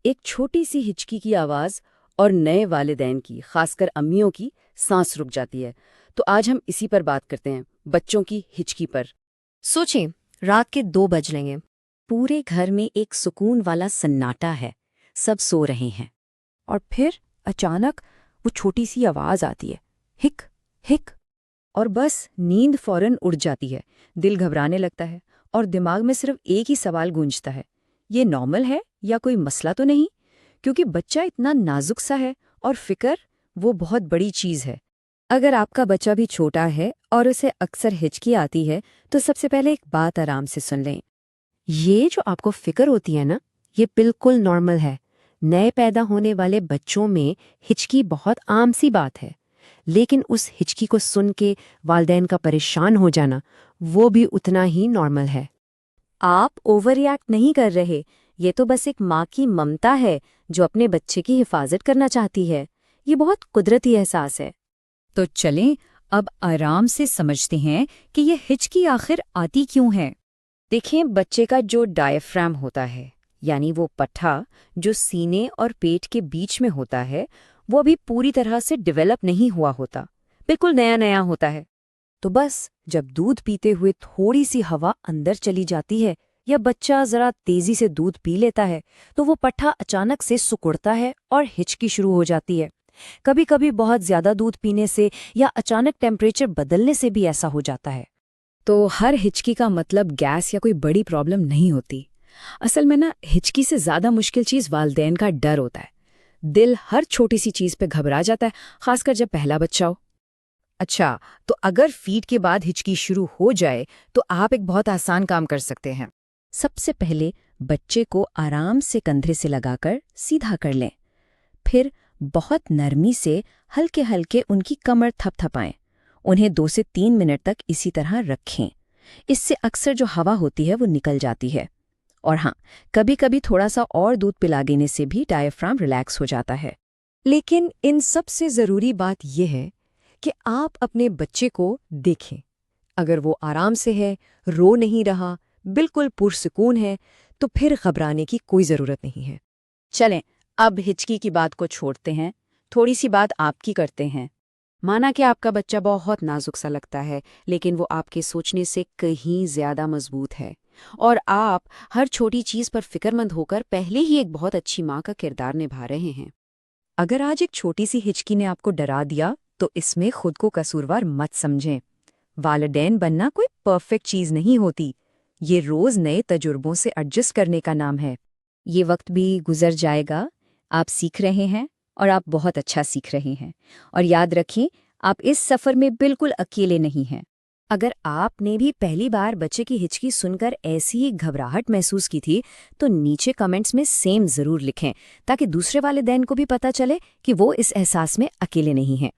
एक छोटी सी हिचकी की आवाज़ और नए वालिदैन की, खासकर अम्मियों की, सांस रुक जाती है। तो आज हम इसी पर बात करते हैं, बच्चों की हिचकी पर। सोचें, रात के 2 बज लेंगे। पूरे घर में एक सुकून वाला सन्नाटा है, सब सो रहे हैं। और फिर अचानक वो छोटी सी आवाज आती है, हिक हिक। और बस नींद फौरन उड़ जाती है, दिल घबराने लगता है और दिमाग में सिर्फ एक ही सवाल गूंजता है, ये नॉर्मल है या कोई मसला तो नहीं? क्योंकि बच्चा इतना नाजुक सा है और फिक्र वो बहुत बड़ी चीज़ है। अगर आपका बच्चा भी छोटा है और उसे अक्सर हिचकी आती है तो सबसे पहले एक बात आराम से सुन लें। ये जो आपको फिक्र होती है ना, ये बिल्कुल नॉर्मल है। नए पैदा होने वाले बच्चों में हिचकी बहुत आम सी बात है। लेकिन उस हिचकी को सुन के वालिदैन का परेशान हो जाना, वो भी उतना ही नॉर्मल है। आप ओवर रिएक्ट नहीं कर रहे, ये तो बस एक माँ की ममता है जो अपने बच्चे की हिफाजत करना चाहती है। ये बहुत कुदरती एहसास है। तो चलें अब आराम से समझते हैं कि ये हिचकी आखिर आती क्यों है। देखें, बच्चे का जो डायफ्राम होता है, यानी वो पट्टा जो सीने और पेट के बीच में होता है, वो अभी पूरी तरह से डेवलप नहीं हुआ होता, बिल्कुल नया नया होता है। तो बस जब दूध पीते हुए थोड़ी सी हवा अंदर चली जाती है या बच्चा जरा तेजी से दूध पी लेता है तो वो पट्टा अचानक से सिकुड़ता है और हिचकी शुरू हो जाती है। कभी कभी बहुत ज्यादा दूध पीने से या अचानक टेम्परेचर बदलने से भी ऐसा हो जाता है। तो हर हिचकी का मतलब गैस या कोई बड़ी प्रॉब्लम नहीं होती। असल में ना, हिचकी से ज्यादा मुश्किल चीज वालिदैन का डर होता है। दिल हर छोटी सी चीज पे घबरा जाता है, खासकर जब पहला बच्चा हो। अच्छा, तो अगर फीड के बाद हिचकी शुरू हो जाए तो आप एक बहुत आसान काम कर सकते हैं। सबसे पहले बच्चे को आराम से कंधे से लगाकर सीधा कर लें। फिर बहुत नरमी से हल्के हल्के उनकी कमर थपथपाएं। उन्हें 2 से 3 मिनट तक इसी तरह रखें। इससे अक्सर जो हवा होती है वो निकल जाती है। और हाँ, कभी कभी थोड़ा सा और दूध पिला देने से भी डायफ्राम रिलैक्स हो जाता है। लेकिन इन सबसे ज़रूरी बात यह है कि आप अपने बच्चे को देखें। अगर वो आराम से है, रो नहीं रहा, बिल्कुल पुरसुकून है, तो फिर घबराने की कोई ज़रूरत नहीं है। चलें, अब हिचकी की बात को छोड़ते हैं, थोड़ी सी बात आपकी करते हैं। माना कि आपका बच्चा बहुत नाजुक सा लगता है, लेकिन वो आपके सोचने से कहीं ज़्यादा मजबूत है और आप हर छोटी चीज़ पर फिक्रमंद होकर पहले ही एक बहुत अच्छी माँ का किरदार निभा रहे हैं। अगर आज एक छोटी सी हिचकी ने आपको डरा दिया तो इसमें खुद को कसूरवार मत समझें। वालिदैन बनना कोई परफेक्ट चीज़ नहीं होती। ये रोज़ नए तजुर्बों से एडजस्ट करने का नाम है। ये वक्त भी गुजर जाएगा, आप सीख रहे हैं और आप बहुत अच्छा सीख रहे हैं। और याद रखें, आप इस सफ़र में बिल्कुल अकेले नहीं हैं। अगर आपने भी पहली बार बच्चे की हिचकी सुनकर ऐसी ही घबराहट महसूस की थी तो नीचे कमेंट्स में सेम ज़रूर लिखें, ताकि दूसरे वालिदैन को भी पता चले कि वो इस एहसास में अकेले नहीं हैं।